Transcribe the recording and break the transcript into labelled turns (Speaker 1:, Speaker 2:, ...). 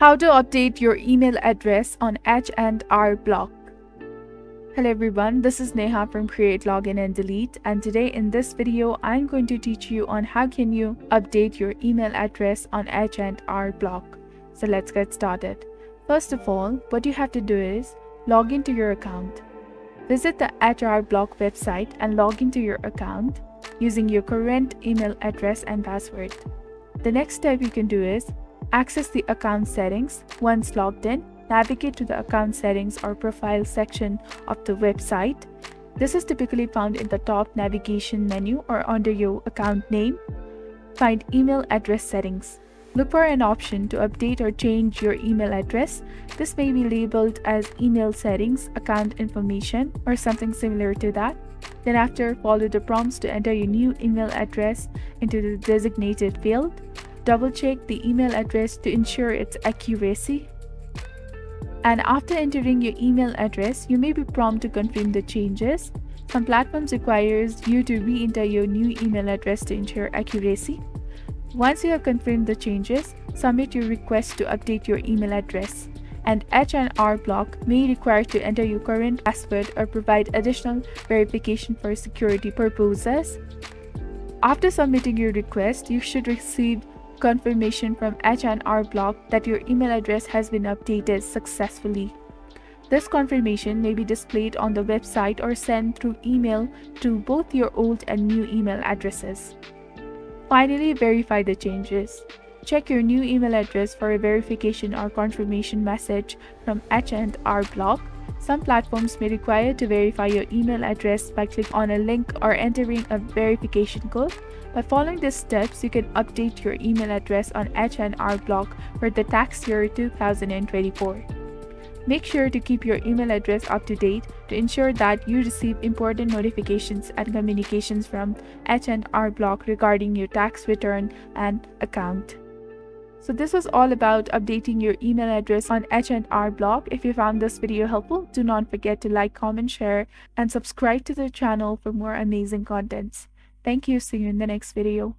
Speaker 1: How to update your email address on H&R Block. Hello everyone, this is Neha from Create, Login and Delete, and today in this video I'm going to teach you on how can you update your email address on H&R Block. So let's get started. First of all, what you have to do is log into your account. Visit the H&R Block website and log into your account using your current email address and password. The next step you can do is access the account settings. Once logged in, navigate to the account settings or profile section of the website. This is typically found in the top navigation menu or under your account name. Find email address settings. Look for an option to update or change your email address. This may be labeled as email settings, account information, or something similar to that. Then after, follow the prompts to enter your new email address into the designated field. Double-check the email address to ensure its accuracy. And after entering your email address, you may be prompted to confirm the changes. Some platforms requires you to re-enter your new email address to ensure accuracy. Once you have confirmed the changes, submit your request to update your email address. And H&R Block may require to enter your current password or provide additional verification for security purposes. After submitting your request, you should receive confirmation from H&R Block that your email address has been updated successfully. This confirmation may be displayed on the website or sent through email to both your old and new email addresses. Finally, verify the changes. Check your new email address for a verification or confirmation message from H&R Block. Some platforms may require to verify your email address by clicking on a link or entering a verification code. By following these steps, you can update your email address on H&R Block for the tax year 2024. Make sure to keep your email address up to date to ensure that you receive important notifications and communications from H&R Block regarding your tax return and account. So this was all about updating your email address on H&R Block. If you found this video helpful, do not forget to like, comment, share, and subscribe to the channel for more amazing contents. Thank you. See you in the next video.